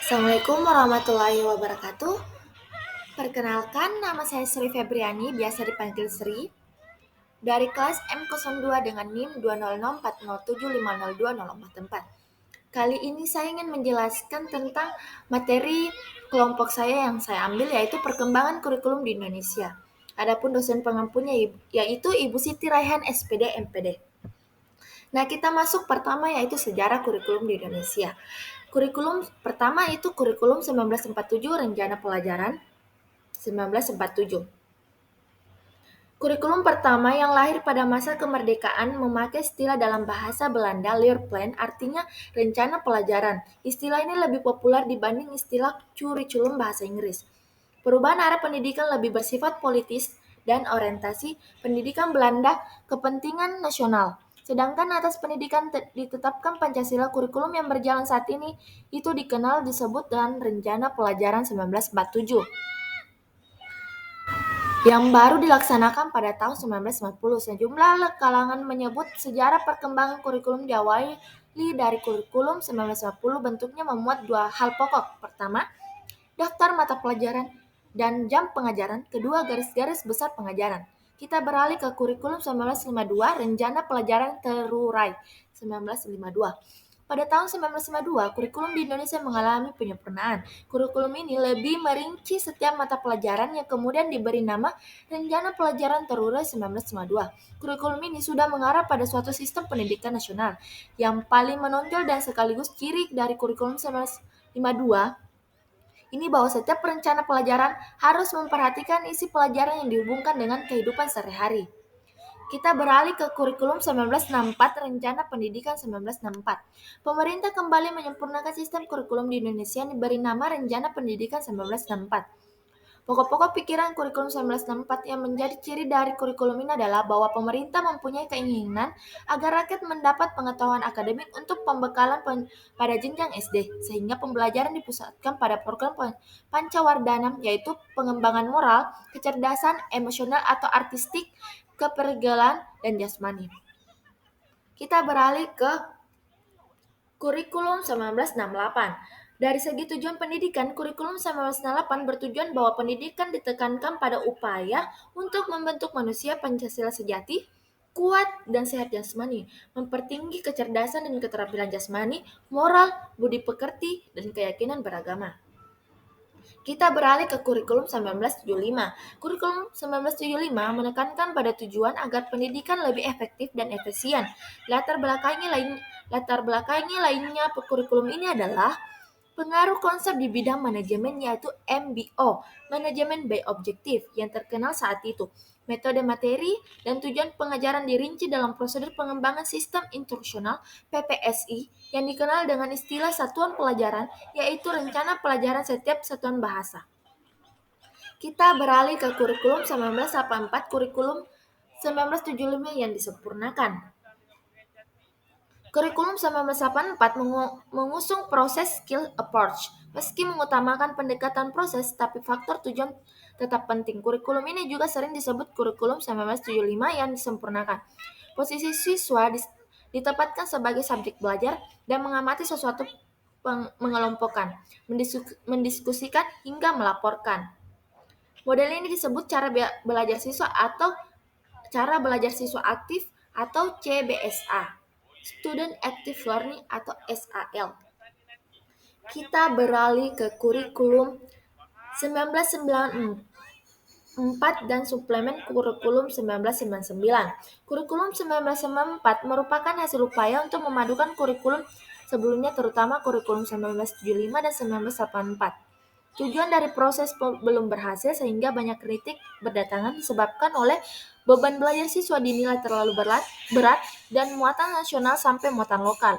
Assalamualaikum warahmatullahi wabarakatuh. Perkenalkan, nama saya Sri Febriani, biasa dipanggil Sri, dari kelas M02 dengan NIM 2004070502044. Kali ini saya ingin menjelaskan tentang materi kelompok saya yang saya ambil, yaitu perkembangan kurikulum di Indonesia. Adapun dosen pengampunya yaitu Ibu Siti Raihan SPD MPD. Nah, kita masuk pertama yaitu sejarah kurikulum di Indonesia. Kurikulum pertama itu kurikulum 1947 Rencana Pelajaran 1947. Kurikulum pertama yang lahir pada masa kemerdekaan memakai istilah dalam bahasa Belanda Leerplan, artinya rencana pelajaran. Istilah ini lebih populer dibanding istilah curriculum bahasa Inggris. Perubahan arah pendidikan lebih bersifat politis dan orientasi pendidikan Belanda kepentingan nasional. Sedangkan atas pendidikan ditetapkan Pancasila, kurikulum yang berjalan saat ini itu dikenal disebut dengan Rencana Pelajaran 1947 yang baru dilaksanakan pada tahun 1950. Sejumlah kalangan menyebut sejarah perkembangan kurikulum diawali dari kurikulum 1950 bentuknya memuat dua hal pokok. Pertama, daftar mata pelajaran dan jam pengajaran. Kedua, garis-garis besar pengajaran. Kita beralih ke kurikulum 1952, Rencana Pelajaran Terurai 1952. Pada tahun 1952, kurikulum di Indonesia mengalami penyempurnaan. Kurikulum ini lebih merinci setiap mata pelajaran yang kemudian diberi nama Rencana Pelajaran Terurai 1952. Kurikulum ini sudah mengarah pada suatu sistem pendidikan nasional. Yang paling menonjol dan sekaligus ciri dari kurikulum 1952 ini bahwa setiap rencana pelajaran harus memperhatikan isi pelajaran yang dihubungkan dengan kehidupan sehari-hari. Kita beralih ke kurikulum 1964, Rencana Pendidikan 1964. Pemerintah kembali menyempurnakan sistem kurikulum di Indonesia yang diberi nama Rencana Pendidikan 1964. Pokok-pokok pikiran kurikulum 1964 yang menjadi ciri dari kurikulum ini adalah bahwa pemerintah mempunyai keinginan agar rakyat mendapat pengetahuan akademik untuk pembekalan pada jenjang SD, sehingga pembelajaran dipusatkan pada program Pancawardana, yaitu pengembangan moral, kecerdasan, emosional atau artistik, kepergaulan, dan jasmani. Kita beralih ke kurikulum 1968. Dari segi tujuan pendidikan, kurikulum 1968 bertujuan bahwa pendidikan ditekankan pada upaya untuk membentuk manusia Pancasila sejati, kuat dan sehat jasmani, mempertinggi kecerdasan dan keterampilan jasmani, moral, budi pekerti, dan keyakinan beragama. Kita beralih ke kurikulum 1975. Kurikulum 1975 menekankan pada tujuan agar pendidikan lebih efektif dan efisien. Latar belakangnya lainnya kurikulum ini adalah pengaruh konsep di bidang manajemen yaitu MBO, Manajemen by Objektif, yang terkenal saat itu. Metode materi dan tujuan pengajaran dirinci dalam prosedur pengembangan sistem instruksional PPSI yang dikenal dengan istilah satuan pelajaran, yaitu rencana pelajaran setiap satuan bahasa. Kita beralih ke kurikulum 1984, kurikulum 1975 yang disempurnakan. Kurikulum 1984 mengusung proses skill approach. Meski mengutamakan pendekatan proses, tapi faktor tujuan tetap penting. Kurikulum ini juga sering disebut kurikulum 1975 yang disempurnakan. Posisi siswa ditempatkan sebagai subjek belajar dan mengamati sesuatu mengelompokkan, mendiskusikan hingga melaporkan. Model ini disebut cara belajar siswa atau cara belajar siswa aktif atau CBSA. Student Active Learning atau SAL. Kita beralih ke kurikulum 1994 dan suplemen kurikulum 1999. Kurikulum 1994 merupakan hasil upaya untuk memadukan kurikulum sebelumnya, terutama kurikulum 1975 dan 1984. Tujuan dari proses belum berhasil sehingga banyak kritik berdatangan disebabkan oleh beban belajar siswa dinilai terlalu berat dan muatan nasional sampai muatan lokal.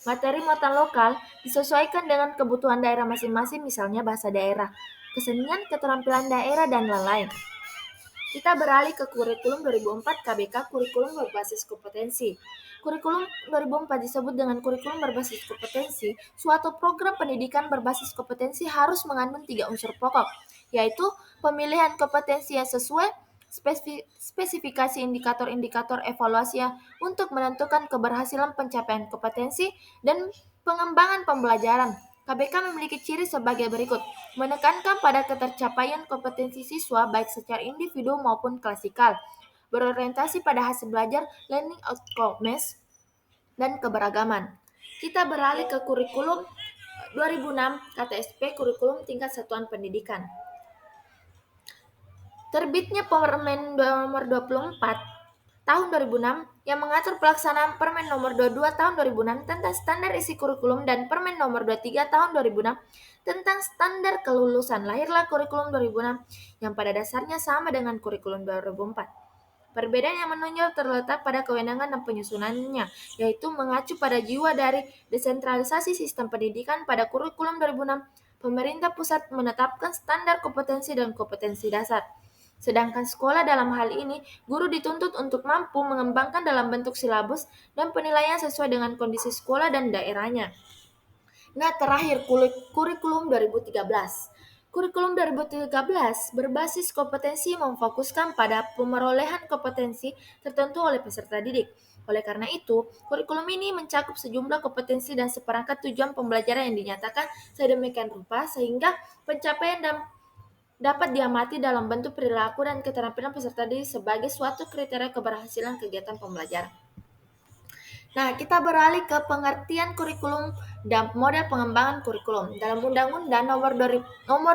Materi muatan lokal disesuaikan dengan kebutuhan daerah masing-masing, misalnya bahasa daerah, kesenian, keterampilan daerah, dan lain-lain. Kita beralih ke kurikulum 2004 KBK, kurikulum berbasis kompetensi. Kurikulum 2004 disebut dengan kurikulum berbasis kompetensi. Suatu program pendidikan berbasis kompetensi harus mengandung 3 unsur pokok, yaitu pemilihan kompetensi yang sesuai, spesifikasi indikator-indikator evaluasi untuk menentukan keberhasilan pencapaian kompetensi, dan pengembangan pembelajaran. KBK memiliki ciri sebagai berikut: menekankan pada ketercapaian kompetensi siswa baik secara individu maupun klasikal, berorientasi pada hasil belajar, learning outcomes, dan keberagaman. Kita beralih ke kurikulum 2006 KTSP, kurikulum tingkat satuan pendidikan. Terbitnya Permen nomor 24 tahun 2006 yang mengatur pelaksanaan Permen nomor 22 tahun 2006 tentang standar isi kurikulum dan Permen nomor 23 tahun 2006 tentang standar kelulusan. Lahirlah kurikulum 2006 yang pada dasarnya sama dengan kurikulum 2004. Perbedaan yang menonjol terletak pada kewenangan dan penyusunannya, yaitu mengacu pada jiwa dari desentralisasi sistem pendidikan. Pada kurikulum 2006, pemerintah pusat menetapkan standar kompetensi dan kompetensi dasar. Sedangkan sekolah dalam hal ini, guru dituntut untuk mampu mengembangkan dalam bentuk silabus dan penilaian sesuai dengan kondisi sekolah dan daerahnya. Nah, terakhir kurikulum 2013. Kurikulum 2013 berbasis kompetensi memfokuskan pada pemerolehan kompetensi tertentu oleh peserta didik. Oleh karena itu, kurikulum ini mencakup sejumlah kompetensi dan seperangkat tujuan pembelajaran yang dinyatakan sedemikian rupa sehingga pencapaian dan dapat diamati dalam bentuk perilaku dan keterampilan peserta didik sebagai suatu kriteria keberhasilan kegiatan pembelajaran. Nah, kita beralih ke pengertian kurikulum dan model pengembangan kurikulum. Dalam Undang-Undang nomor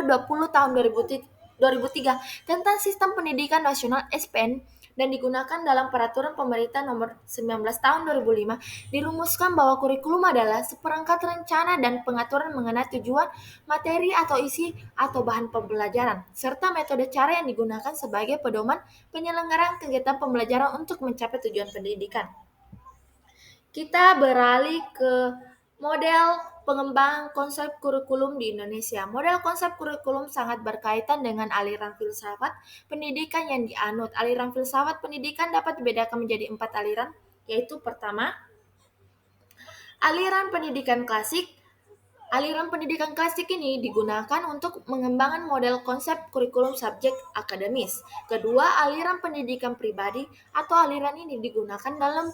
20 tahun 2003 tentang Sistem Pendidikan Nasional (SPN) dan digunakan dalam Peraturan Pemerintah nomor 19 tahun 2005, dirumuskan bahwa kurikulum adalah seperangkat rencana dan pengaturan mengenai tujuan, materi atau isi atau bahan pembelajaran, serta metode cara yang digunakan sebagai pedoman penyelenggaraan kegiatan pembelajaran untuk mencapai tujuan pendidikan. Kita beralih ke model pengembangan konsep kurikulum di Indonesia. Model konsep kurikulum sangat berkaitan dengan aliran filsafat pendidikan yang dianut. Aliran filsafat pendidikan dapat dibedakan menjadi 4 aliran, yaitu pertama, aliran pendidikan klasik. Aliran pendidikan klasik ini digunakan untuk mengembangkan model konsep kurikulum subjek akademis. Kedua, aliran pendidikan pribadi atau aliran ini digunakan dalam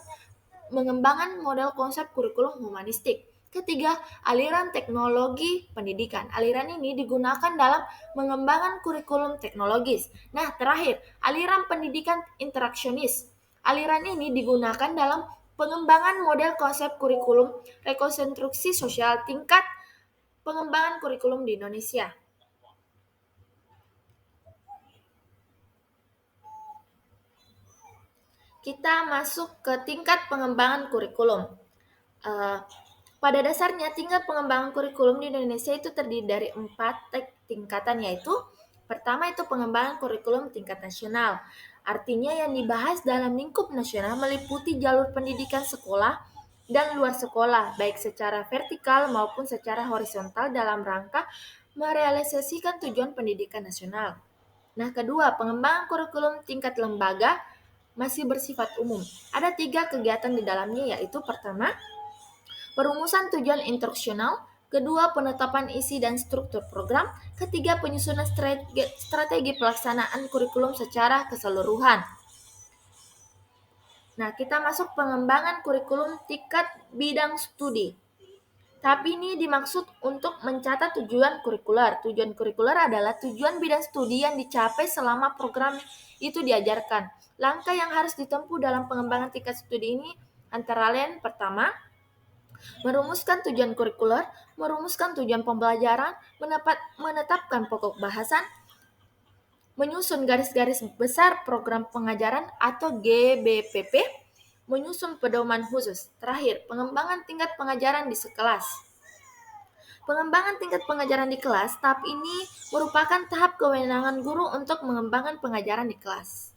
mengembangkan model konsep kurikulum humanistik. Ketiga, aliran teknologi pendidikan. Aliran ini digunakan dalam mengembangkan kurikulum teknologis. Nah, terakhir, aliran pendidikan interaksionis. Aliran ini digunakan dalam pengembangan model konsep kurikulum rekonstruksi sosial tingkat pengembangan kurikulum di Indonesia. Kita masuk ke tingkat pengembangan kurikulum. Pada dasarnya, tingkat pengembangan kurikulum di Indonesia itu terdiri dari 4 tingkatan, yaitu pertama itu pengembangan kurikulum tingkat nasional. Artinya yang dibahas dalam lingkup nasional meliputi jalur pendidikan sekolah dan luar sekolah, baik secara vertikal maupun secara horizontal dalam rangka merealisasikan tujuan pendidikan nasional. Nah, kedua, pengembangan kurikulum tingkat lembaga masih bersifat umum. Ada 3 kegiatan di dalamnya, yaitu pertama, perumusan tujuan instruksional, kedua, penetapan isi dan struktur program, ketiga, penyusunan strategi pelaksanaan kurikulum secara keseluruhan. Nah, kita masuk pengembangan kurikulum tingkat bidang studi. Tapi ini dimaksud untuk mencatat tujuan kurikuler. Tujuan kurikuler adalah tujuan bidang studi yang dicapai selama program itu diajarkan. Langkah yang harus ditempuh dalam pengembangan tingkat studi ini antara lain pertama, merumuskan tujuan kurikuler, merumuskan tujuan pembelajaran, menetapkan pokok bahasan, menyusun garis-garis besar program pengajaran atau GBPP, menyusun pedoman khusus. Terakhir, pengembangan tingkat pengajaran di sekelas. Pengembangan tingkat pengajaran di kelas, tahap ini merupakan tahap kewenangan guru untuk mengembangkan pengajaran di kelas.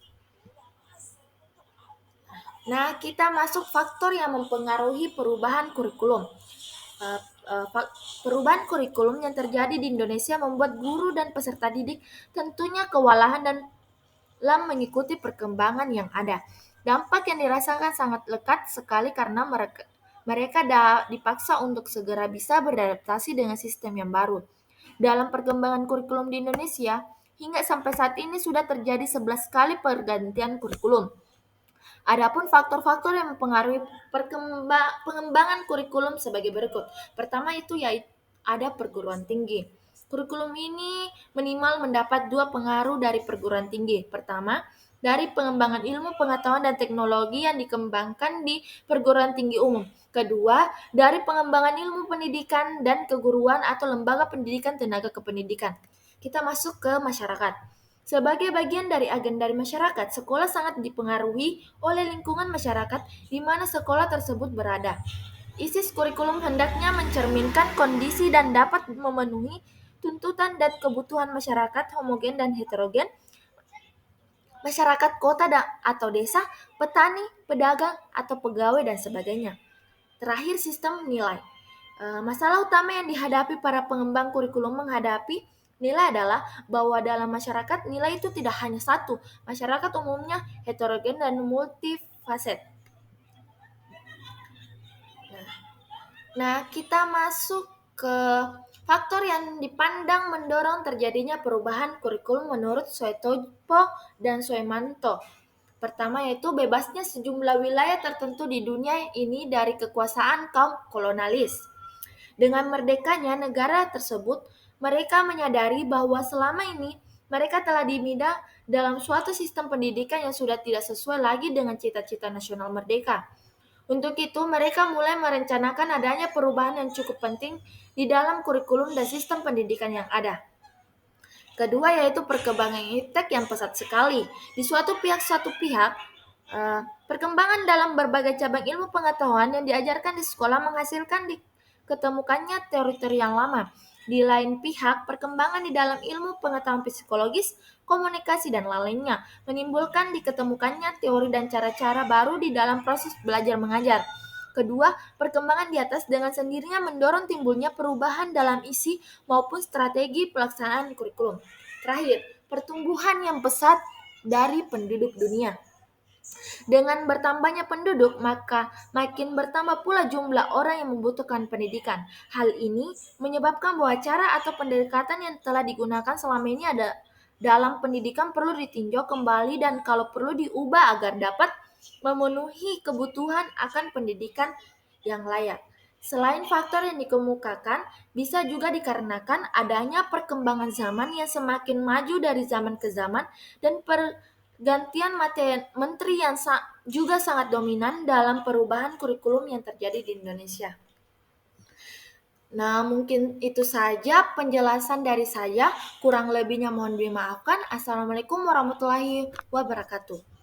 Nah, kita masuk faktor yang mempengaruhi perubahan kurikulum. Perubahan kurikulum yang terjadi di Indonesia membuat guru dan peserta didik tentunya kewalahan dalam mengikuti perkembangan yang ada. Dampak yang dirasakan sangat lekat sekali karena mereka dipaksa untuk segera bisa beradaptasi dengan sistem yang baru. Dalam perkembangan kurikulum di Indonesia, hingga sampai saat ini sudah terjadi 11 kali pergantian kurikulum. Adapun faktor-faktor yang mempengaruhi pengembangan kurikulum sebagai berikut. Pertama itu yaitu ada perguruan tinggi. Kurikulum ini minimal mendapat 2 pengaruh dari perguruan tinggi. Pertama, dari pengembangan ilmu pengetahuan dan teknologi yang dikembangkan di perguruan tinggi umum. Kedua, dari pengembangan ilmu pendidikan dan keguruan atau lembaga pendidikan tenaga kependidikan. Kita masuk ke masyarakat. Sebagai bagian dari agenda masyarakat, sekolah sangat dipengaruhi oleh lingkungan masyarakat di mana sekolah tersebut berada. Isi kurikulum hendaknya mencerminkan kondisi dan dapat memenuhi tuntutan dan kebutuhan masyarakat homogen dan heterogen, masyarakat kota atau desa, petani, pedagang, atau pegawai, dan sebagainya. Terakhir, sistem nilai. Masalah utama yang dihadapi para pengembang kurikulum menghadapi nilai adalah bahwa dalam masyarakat nilai itu tidak hanya satu. Masyarakat umumnya heterogen dan multifaset. Nah, kita masuk ke faktor yang dipandang mendorong terjadinya perubahan kurikulum menurut Suetopo dan Suemanto. Pertama yaitu bebasnya sejumlah wilayah tertentu di dunia ini dari kekuasaan kaum kolonialis. Dengan merdekanya negara tersebut, mereka menyadari bahwa selama ini mereka telah dimida dalam suatu sistem pendidikan yang sudah tidak sesuai lagi dengan cita-cita nasional merdeka. Untuk itu, mereka mulai merencanakan adanya perubahan yang cukup penting di dalam kurikulum dan sistem pendidikan yang ada. Kedua yaitu perkembangan iptek yang pesat sekali. Di satu pihak, perkembangan dalam berbagai cabang ilmu pengetahuan yang diajarkan di sekolah menghasilkan ketemukannya teori-teori yang lama. Di lain pihak, perkembangan di dalam ilmu pengetahuan psikologis, komunikasi, dan lainnya menimbulkan diketemukannya teori dan cara-cara baru di dalam proses belajar mengajar. Kedua, perkembangan di atas dengan sendirinya mendorong timbulnya perubahan dalam isi maupun strategi pelaksanaan kurikulum. Terakhir, pertumbuhan yang pesat dari penduduk dunia. Dengan bertambahnya penduduk, maka makin bertambah pula jumlah orang yang membutuhkan pendidikan. Hal ini menyebabkan bahwa cara atau pendekatan yang telah digunakan selama ini ada dalam pendidikan perlu ditinjau kembali dan kalau perlu diubah agar dapat memenuhi kebutuhan akan pendidikan yang layak. Selain faktor yang dikemukakan, bisa juga dikarenakan adanya perkembangan zaman yang semakin maju dari zaman ke zaman dan pergantian menteri yang juga sangat dominan dalam perubahan kurikulum yang terjadi di Indonesia. Nah, mungkin itu saja penjelasan dari saya. Kurang lebihnya mohon dimaafkan. Assalamualaikum warahmatullahi wabarakatuh.